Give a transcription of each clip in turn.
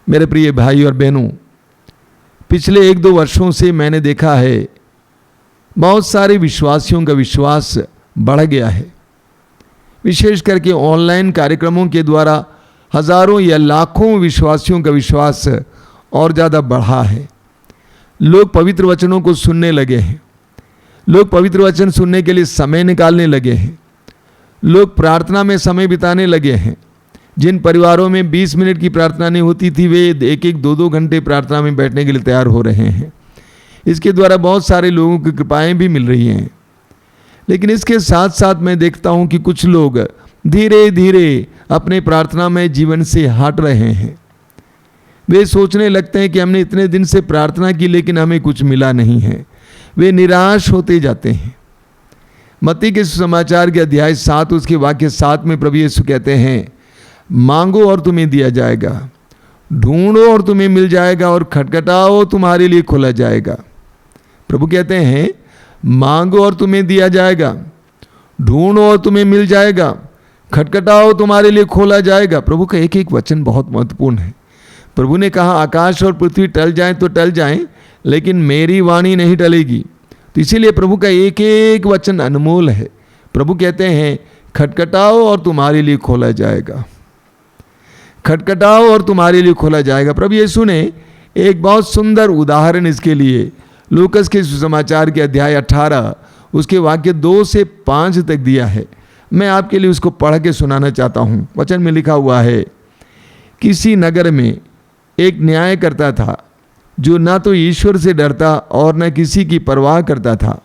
मेरे प्रिय भाई और बहनों, पिछले 1-2 वर्षों से मैंने देखा है बहुत सारे विश्वासियों का विश्वास बढ़ गया है। विशेष करके ऑनलाइन कार्यक्रमों के द्वारा हजारों या लाखों विश्वासियों का विश्वास और ज़्यादा बढ़ा है। लोग पवित्र वचनों को सुनने लगे हैं। लोग पवित्र वचन सुनने के लिए समय निकालने लगे हैं। लोग प्रार्थना में समय बिताने लगे हैं। जिन परिवारों में 20 मिनट की प्रार्थना नहीं होती थी, वे 1-1, 2-2 घंटे प्रार्थना में बैठने के लिए तैयार हो रहे हैं। इसके द्वारा बहुत सारे लोगों की कृपाएं भी मिल रही हैं। लेकिन इसके साथ साथ मैं देखता हूं कि कुछ लोग धीरे धीरे अपने प्रार्थना में जीवन से हट रहे हैं। वे सोचने लगते हैं कि हमने इतने दिन से प्रार्थना की लेकिन हमें कुछ मिला नहीं है। वे निराश होते जाते हैं। मत्ती के सुसमाचार के अध्याय 7 उसके वाक्य 7 में प्रभु यीशु कहते हैं, मांगो और तुम्हें दिया जाएगा, ढूंढो और तुम्हें मिल जाएगा, और खटखटाओ तुम्हारे लिए खोला जाएगा। प्रभु कहते हैं मांगो और तुम्हें दिया जाएगा, ढूंढो और तुम्हें मिल जाएगा, खटखटाओ तुम्हारे लिए खोला जाएगा। प्रभु का एक एक वचन बहुत महत्वपूर्ण है। प्रभु ने कहा आकाश और पृथ्वी टल जाएं तो टल जाएं, लेकिन मेरी वाणी नहीं टलेगी। तो इसीलिए प्रभु का एक एक वचन अनमोल है। प्रभु कहते हैं खटखटाओ और तुम्हारे लिए खोला जाएगा, खटखटाओ और तुम्हारे लिए खोला जाएगा। प्रभु यीशु ने एक बहुत सुंदर उदाहरण इसके लिए लूकस के सुसमाचार के अध्याय 18 उसके वाक्य 2 से 5 तक दिया है। मैं आपके लिए उसको पढ़ के सुनाना चाहता हूँ। वचन में लिखा हुआ है, किसी नगर में एक न्याय करता था जो ना तो ईश्वर से डरता और न किसी की परवाह करता था।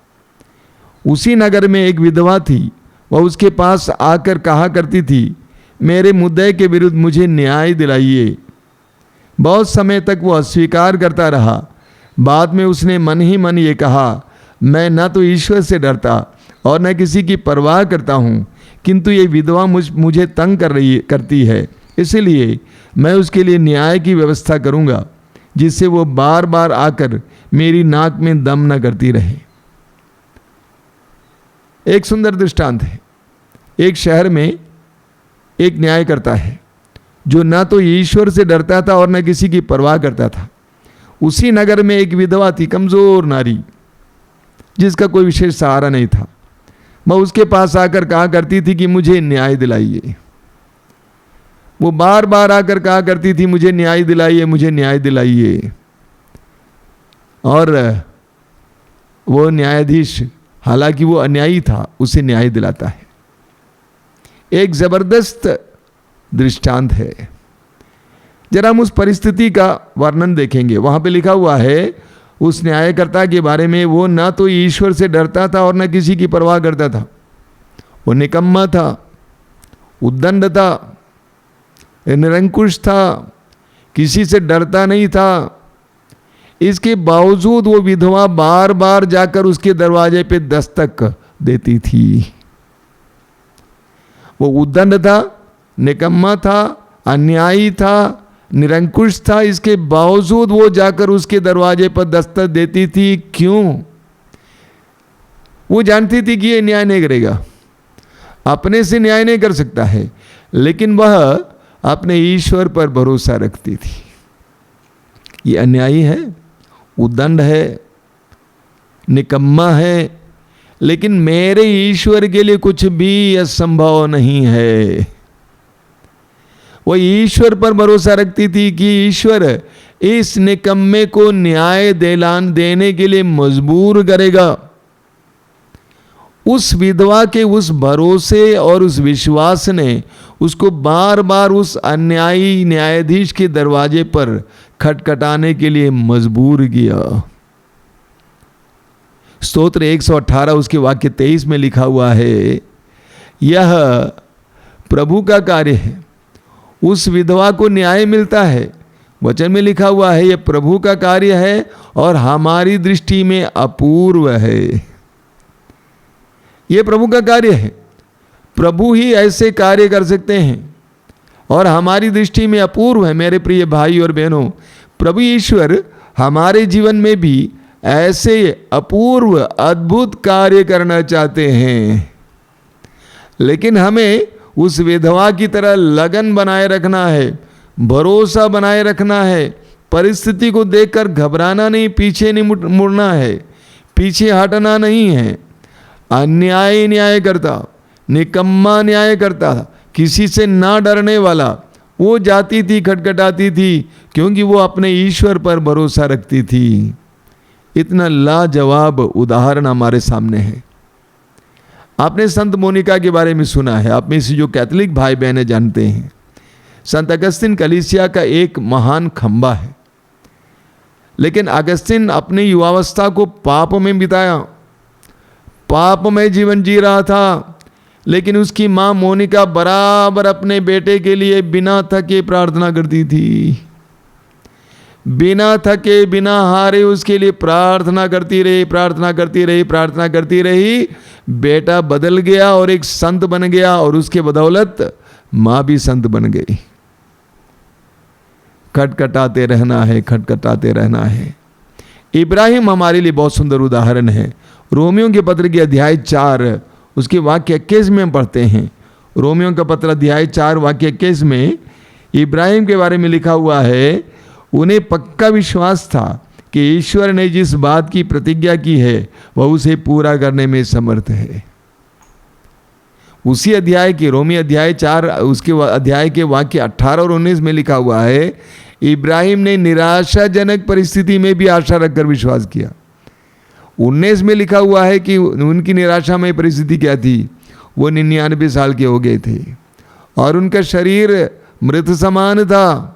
उसी नगर में एक विधवा थी। वह उसके पास आकर कहा करती थी, मेरे मुद्दे के विरुद्ध मुझे न्याय दिलाइए। बहुत समय तक वह अस्वीकार करता रहा। बाद में उसने मन ही मन ये कहा, मैं न तो ईश्वर से डरता और न किसी की परवाह करता हूँ, किंतु ये विधवा मुझे तंग करती है, इसलिए मैं उसके लिए न्याय की व्यवस्था करूँगा, जिससे वो बार बार आकर मेरी नाक में दम न करती रहे। एक सुंदर दृष्टांत है। एक शहर में एक न्याय करता है जो न तो ईश्वर से डरता था और न किसी की परवाह करता था। उसी नगर में एक विधवा थी, कमजोर नारी, जिसका कोई विशेष सहारा नहीं था। वह उसके पास आकर कहा करती थी कि मुझे न्याय दिलाइए। वो बार बार आकर कहा करती थी, मुझे न्याय दिलाइए, मुझे न्याय दिलाइए। और वो न्यायाधीश, हालांकि वो अन्यायी था, उसे न्याय दिलाता है। एक जबरदस्त दृष्टांत है। जरा हम उस परिस्थिति का वर्णन देखेंगे। वहां पे लिखा हुआ है उस न्यायकर्ता के बारे में, वो ना तो ईश्वर से डरता था और न किसी की परवाह करता था। वो निकम्मा था, उद्दंड था, निरंकुश था, किसी से डरता नहीं था। इसके बावजूद वो विधवा बार बार जाकर उसके दरवाजे पे दस्तक देती थी। वो उद्दंड था, निकम्मा था, अन्यायी था, निरंकुश था। इसके बावजूद वो जाकर उसके दरवाजे पर दस्तक देती थी। क्यों? वो जानती थी कि ये न्याय नहीं करेगा, अपने से न्याय नहीं कर सकता है, लेकिन वह अपने ईश्वर पर भरोसा रखती थी। ये अन्यायी है, उद्दंड है, निकम्मा है, लेकिन मेरे ईश्वर के लिए कुछ भी असंभव नहीं है। वो ईश्वर पर भरोसा रखती थी कि ईश्वर इस निकम्मे को न्याय देने के लिए मजबूर करेगा। उस विधवा के उस भरोसे और उस विश्वास ने उसको बार बार उस अन्यायी न्यायाधीश के दरवाजे पर खटखटाने के लिए मजबूर किया। स्तोत्र 118 उसके वाक्य 23 में लिखा हुआ है, यह प्रभु का कार्य है, उस विधवा को न्याय मिलता है। वचन में लिखा हुआ है, यह प्रभु का कार्य है और हमारी दृष्टि में अपूर्व है। यह प्रभु का कार्य है, प्रभु ही ऐसे कार्य कर सकते हैं और हमारी दृष्टि में अपूर्व है। मेरे प्रिय भाई और बहनों, प्रभु ईश्वर हमारे जीवन में भी ऐसे अपूर्व अद्भुत कार्य करना चाहते हैं, लेकिन हमें उस विधवा की तरह लगन बनाए रखना है, भरोसा बनाए रखना है, परिस्थिति को देखकर घबराना नहीं, पीछे नहीं मुड़ना है, पीछे हटना नहीं है। अन्याय न्याय करता, निकम्मा न्याय करता, किसी से ना डरने वाला, वो जाती थी, खटखटाती थी, क्योंकि वो अपने ईश्वर पर भरोसा रखती थी। इतना लाजवाब उदाहरण हमारे सामने है। आपने संत मोनिका के बारे में सुना है, आप में से जो कैथोलिक भाई बहन जानते हैं, संत अगस्तिन कलीसिया का एक महान खंबा है। लेकिन अगस्तिन अपनी युवावस्था को पाप में बिताया, पाप में जीवन जी रहा था। लेकिन उसकी मां मोनिका बराबर अपने बेटे के लिए बिना थके प्रार्थना करती थी, बिना थके बिना हारे उसके लिए प्रार्थना करती रही, प्रार्थना करती रही, प्रार्थना करती रही। बेटा बदल गया और एक संत बन गया, और उसके बदौलत मां भी संत बन गई। खटखटाते रहना है, खटखटाते रहना है। इब्राहिम हमारे लिए बहुत सुंदर उदाहरण है। रोमियो के पत्र के अध्याय 4 उसके वाक्य 21 में हम पढ़ते हैं। रोमियो का पत्र अध्याय 4 वाक्य 21 में इब्राहिम के बारे में लिखा हुआ है, उन्हें पक्का विश्वास था कि ईश्वर ने जिस बात की प्रतिज्ञा की है वह उसे पूरा करने में समर्थ है। उसी अध्याय के रोमी अध्याय 4 उसके अध्याय के वाक्य 18 और 19 में लिखा हुआ है, इब्राहिम ने निराशाजनक परिस्थिति में भी आशा रखकर विश्वास किया। 19 में लिखा हुआ है कि उनकी निराशामय परिस्थिति क्या थी, वो 99 साल के हो गए थे और उनका शरीर मृत समान था।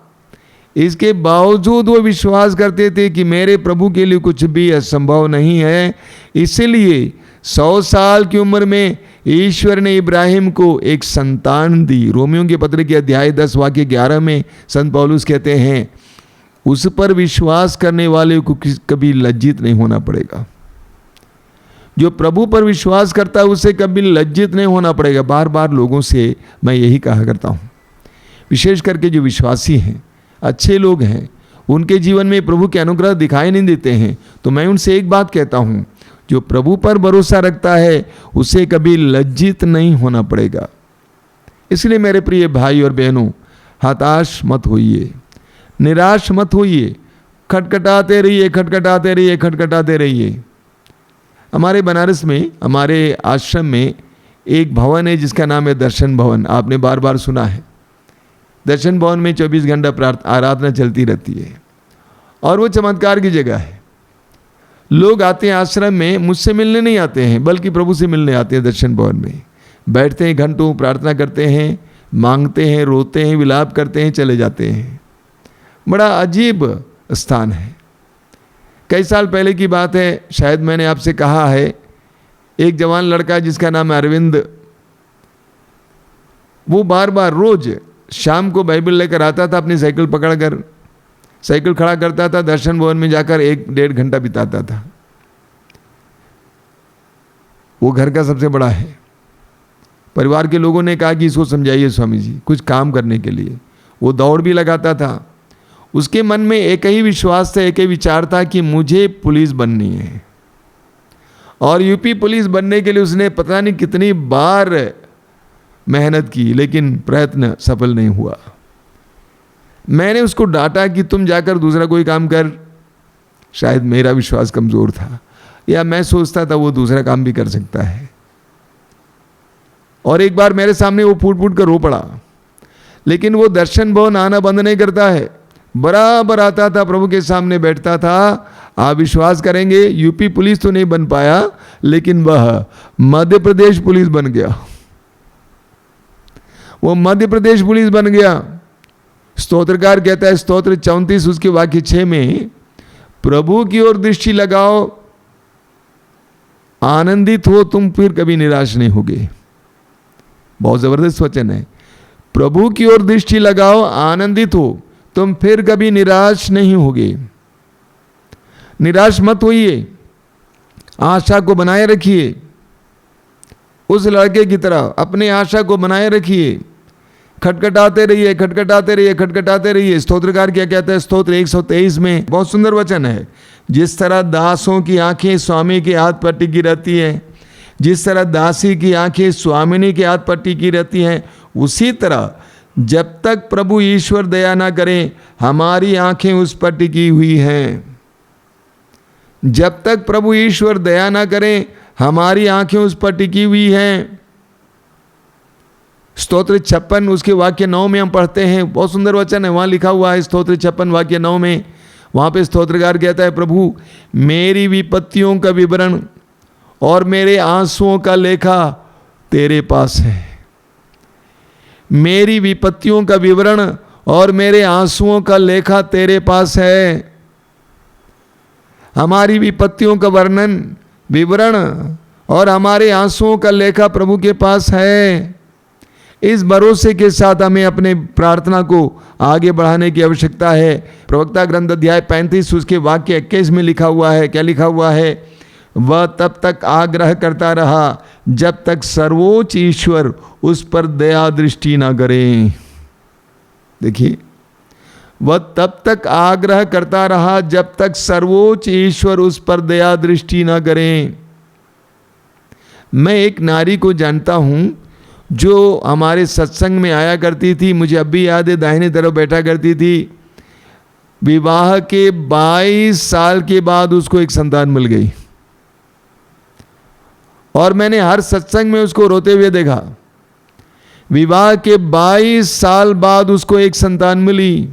इसके बावजूद वो विश्वास करते थे कि मेरे प्रभु के लिए कुछ भी असंभव नहीं है। इसलिए 100 साल की उम्र में ईश्वर ने इब्राहिम को एक संतान दी। रोमियो के पत्र के अध्याय 10 वाक्य 11 में संत पौलुस कहते हैं, उस पर विश्वास करने वाले को कभी लज्जित नहीं होना पड़ेगा। जो प्रभु पर विश्वास करता है उसे कभी लज्जित नहीं होना पड़ेगा। बार बार लोगों से मैं यही कहा करता हूँ, विशेष करके जो विश्वासी हैं, अच्छे लोग हैं, उनके जीवन में प्रभु के अनुग्रह दिखाई नहीं देते हैं, तो मैं उनसे एक बात कहता हूँ, जो प्रभु पर भरोसा रखता है उसे कभी लज्जित नहीं होना पड़ेगा। इसलिए मेरे प्रिय भाई और बहनों, हताश मत होइए, निराश मत होइए, खटखटाते रहिए, खटखटाते रहिए, खटखटाते रहिए। हमारे बनारस में, हमारे आश्रम में एक भवन है जिसका नाम है दर्शन भवन। आपने बार बार सुना है। दर्शन भवन में 24 घंटा आराधना चलती रहती है और वो चमत्कार की जगह है। लोग आते हैं आश्रम में, मुझसे मिलने नहीं आते हैं बल्कि प्रभु से मिलने आते हैं। दर्शन भवन में बैठते हैं, घंटों प्रार्थना करते हैं, मांगते हैं, रोते हैं, विलाप करते हैं, चले जाते हैं। बड़ा अजीब स्थान है। कई साल पहले की बात है, शायद मैंने आपसे कहा है, एक जवान लड़का जिसका नाम है अरविंद, वो बार बार रोज शाम को बाइबल लेकर आता था, अपनी साइकिल पकड़कर साइकिल खड़ा करता था, दर्शन भवन में जाकर 1-1.5 घंटा बिताता था। वो घर का सबसे बड़ा है। परिवार के लोगों ने कहा कि इसको समझाइए स्वामी जी कुछ काम करने के लिए। वो दौड़ भी लगाता था। उसके मन में एक ही विश्वास था, एक ही विचार था कि मुझे पुलिस बननी है। और यूपी पुलिस बनने के लिए उसने पता नहीं कितनी बार मेहनत की, लेकिन प्रयत्न सफल नहीं हुआ। मैंने उसको डांटा कि तुम जाकर दूसरा कोई काम कर। शायद मेरा विश्वास कमज़ोर था, या मैं सोचता था वो दूसरा काम भी कर सकता है। और एक बार मेरे सामने वो फूट फूट कर रो पड़ा। लेकिन वो दर्शन भवन आना बंद नहीं करता है, बराबर आता था, प्रभु के सामने बैठता था। आप विश्वास करेंगे, यूपी पुलिस तो नहीं बन पाया, लेकिन वह मध्य प्रदेश पुलिस बन गया। वो मध्य प्रदेश पुलिस बन गया। स्तोत्रकार कहता है, स्तोत्र 34 उसके वाक्य 6 में, प्रभु की ओर दृष्टि लगाओ, आनंदित हो, तुम फिर कभी निराश नहीं होगे। बहुत जबरदस्त वचन है। प्रभु की ओर दृष्टि लगाओ, आनंदित हो, तुम फिर कभी निराश नहीं होगे। निराश मत होइए, आशा को बनाए रखिए। उस लड़के की तरह अपनी आशा को बनाए रखिए। खटखटाते रहिए, खटखटाते रहिए, खटखटाते रहिए। स्तोत्रकार क्या कहता है, स्तोत्र 123 में बहुत सुंदर वचन है। जिस तरह दासों की आंखें स्वामी के हाथ पर टिकी रहती है, जिस तरह दासी की आंखें स्वामिनी के हाथ पर टिकी रहती हैं, उसी तरह जब तक प्रभु ईश्वर दया ना करें, हमारी आंखें उस पर टिकी हुई हैं। जब तक प्रभु ईश्वर दया ना करें, हमारी आंखें उस पर टिकी हुई हैं। स्तोत्र 56 उसके वाक्य 9 में हम पढ़ते हैं, बहुत सुंदर वचन है, वहां लिखा हुआ है स्तोत्र 56 वाक्य 9 में। वहां पे स्तोत्रकार कहता है, प्रभु मेरी विपत्तियों का विवरण और मेरे आंसुओं का लेखा तेरे पास है। मेरी विपत्तियों का विवरण और मेरे आंसुओं का लेखा तेरे पास है। हमारी विपत्तियों का वर्णन, विवरण और हमारे आंसुओं का लेखा प्रभु के पास है। इस भरोसे के साथ हमें अपने प्रार्थना को आगे बढ़ाने की आवश्यकता है। प्रवक्ता ग्रंथ अध्याय 35 उसके वाक्य 21 में लिखा हुआ है, क्या लिखा हुआ है? वह तब तक आग्रह करता रहा जब तक सर्वोच्च ईश्वर उस पर दया दृष्टि न करें। देखिए, वह तब तक आग्रह करता रहा जब तक सर्वोच्च ईश्वर उस पर दया दृष्टि न करें। मैं एक नारी को जानता हूं जो हमारे सत्संग में आया करती थी, मुझे अब भी याद है, दाहिने तरफ बैठा करती थी। विवाह के 22 साल के बाद उसको एक संतान मिल गई और मैंने हर सत्संग में उसको रोते हुए देखा। विवाह के 22 साल बाद उसको एक संतान मिली।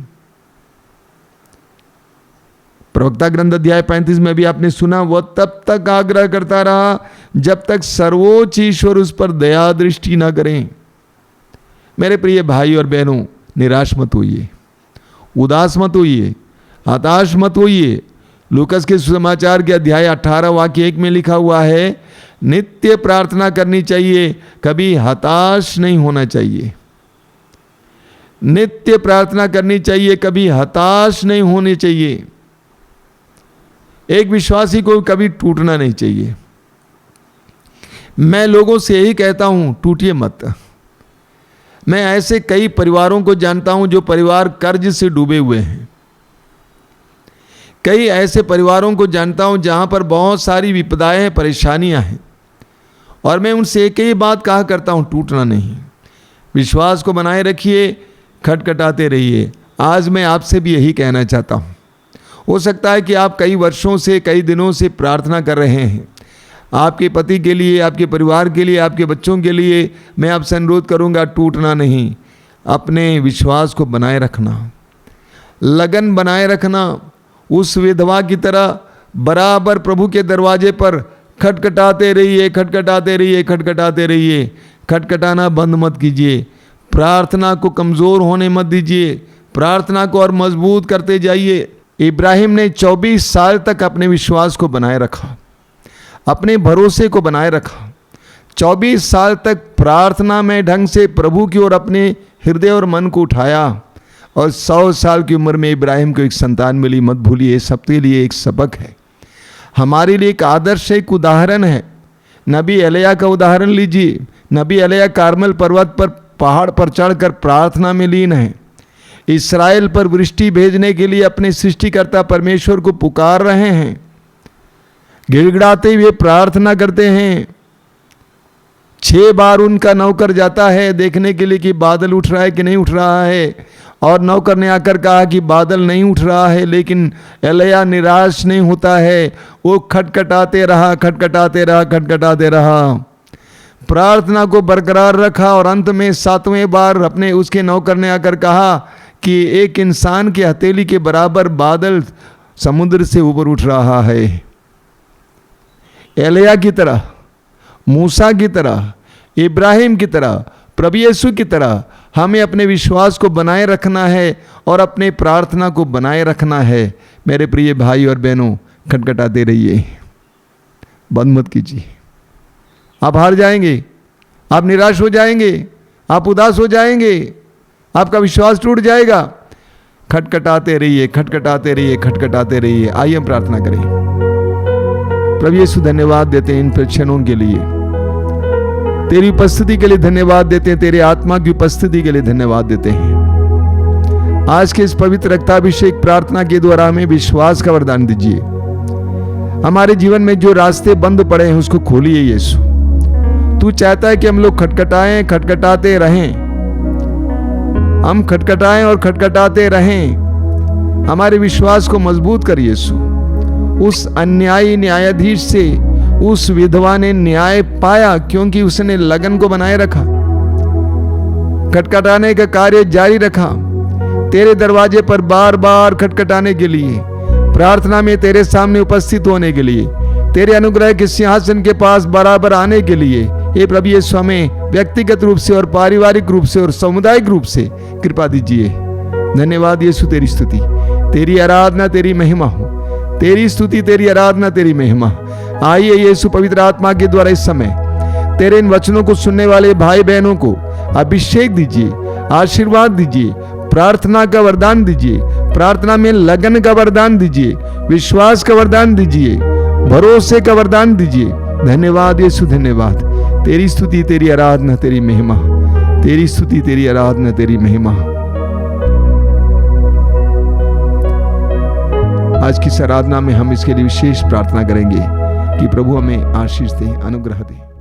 प्रवक्ता ग्रंथ अध्याय 35 में भी आपने सुना, वह तब तक आग्रह करता रहा जब तक सर्वोच्च ईश्वर उस पर दया दृष्टि न करें। मेरे प्रिय भाई और बहनों, निराश मत होइए, उदास मत होइए, हताश मत होइए। लूकस के सुसमाचार के अध्याय 18 वाक्य 1 में लिखा हुआ है, नित्य प्रार्थना करनी चाहिए, कभी हताश नहीं होना चाहिए। नित्य प्रार्थना करनी चाहिए, कभी हताश नहीं होने चाहिए। एक विश्वासी को कभी टूटना नहीं चाहिए। मैं लोगों से यही कहता हूं, टूटिए मत। मैं ऐसे कई परिवारों को जानता हूं जो परिवार कर्ज से डूबे हुए हैं। कई ऐसे परिवारों को जानता हूं जहां पर बहुत सारी विपदाएं हैं, परेशानियां हैं, और मैं उनसे एक ही बात कहा करता हूं, टूटना नहीं। विश्वास को बनाए रखिए, खटखटाते रहिए। आज मैं आपसे भी यही कहना चाहता हूं। हो सकता है कि आप कई वर्षों से, कई दिनों से प्रार्थना कर रहे हैं आपके पति के लिए, आपके परिवार के लिए, आपके बच्चों के लिए। मैं आपसे अनुरोध करूंगा, टूटना नहीं, अपने विश्वास को बनाए रखना, लगन बनाए रखना। उस विधवा की तरह बराबर प्रभु के दरवाजे पर खटखटाते रहिए, खटखटाते रहिए, खटखटाते रहिए। खटखटाना बंद मत कीजिए। प्रार्थना को कमज़ोर होने मत दीजिए, प्रार्थना को और मजबूत करते जाइए। इब्राहिम ने 24 साल तक अपने विश्वास को बनाए रखा, अपने भरोसे को बनाए रखा। 24 साल तक प्रार्थना में ढंग से प्रभु की ओर अपने हृदय और मन को उठाया, और 100 साल की उम्र में इब्राहिम को एक संतान मिली। मत भूलिए, सबके लिए एक सबक है, हमारे लिए एक आदर्श, एक उदाहरण है। नबी एलिया का उदाहरण लीजिए। नबी एलिया कार्मल पर्वत पर, पहाड़ पर चढ़कर प्रार्थना में लीन है। इस्राएल पर वृष्टि भेजने के लिए अपने सृष्टिकर्ता परमेश्वर को पुकार रहे हैं, गिड़गिड़ाते हुए प्रार्थना करते हैं। 6 बार उनका नौकर जाता है देखने के लिए कि बादल उठ रहा है कि नहीं उठ रहा है, और नौकर ने आकर कहा कि बादल नहीं उठ रहा है, लेकिन एलिया निराश नहीं होता है। वो खटखटाते रहा, खटखटाते रहा, खटखटाते रहा, प्रार्थना को बरकरार रखा, और अंत में 7वें बार अपने उसके नौकर ने आकर कहा कि एक इंसान की हथेली के बराबर बादल समुद्र से ऊपर उठ रहा है। एलिया की तरह, मूसा की तरह, इब्राहिम की तरह, प्रभु यीशु की तरह हमें अपने विश्वास को बनाए रखना है और अपने प्रार्थना को बनाए रखना है। मेरे प्रिय भाई और बहनों, खटखटाते रहिए, बंद मत कीजिए। आप हार जाएंगे, आप निराश हो जाएंगे, आप उदास हो जाएंगे, आपका विश्वास टूट जाएगा। खटखटाते रहिए, खटखटाते रहिए, खटखटाते रहिए। आइए हम प्रार्थना करें। प्रभु यीशु, धन्यवाद देते हैं इन क्षणों के लिए, तेरी उपस्थिति के लिए धन्यवाद देते हैं, तेरे आत्मा की उपस्थिति के लिए धन्यवाद देते हैं। आज के इस पवित्र रक्ताभिषेक प्रार्थना के द्वारा हमें विश्वास का वरदान दीजिए। हमारे जीवन में जो रास्ते बंद पड़े हैं उसको खोलिए यीशु। तू चाहता है कि हम लोग खटखटाएं, खटखटाते रहें, हम खटखटाएं और खटखटाते रहें। हमारे विश्वास को मजबूत कर यीशु। उस अन्यायी न्यायाधीश से उस विधवा ने न्याय पाया क्योंकि उसने लगन को बनाए रखा, खटखटाने का कार्य जारी रखा, तेरे दरवाजे पर बार बार खटखटाने के लिए, प्रार्थना में तेरे सामने उपस्थित होने के लिए, तेरे अनुग्रह के सिंहासन के पास बराबर आने के लिए। हे प्रभु यीशु, हमें व्यक्तिगत रूप से और पारिवारिक रूप से और सामुदायिक रूप से कृपा दीजिए। धन्यवाद यीशु, तेरी स्तुति, तेरी आराधना, तेरी महिमा हो। तेरी स्तुति, तेरी आराधना, तेरी महिमा। आइए यीशु पवित्र आत्मा के द्वारा इस समय तेरे इन वचनों को सुनने वाले भाई बहनों को अभिषेक दीजिए, आशीर्वाद दीजिए, प्रार्थना का वरदान दीजिए, प्रार्थना में लगन का वरदान दीजिए, विश्वास का वरदान दीजिए, भरोसे का वरदान दीजिए। धन्यवाद यीशु, धन्यवाद। तेरी स्तुति, तेरी आराधना, तेरी महिमा। तेरी स्तुति, तेरी आराधना, तेरी महिमा। आज की आराधना में हम इसके लिए विशेष प्रार्थना करेंगे कि प्रभु हमें आशीष दे, अनुग्रह दे।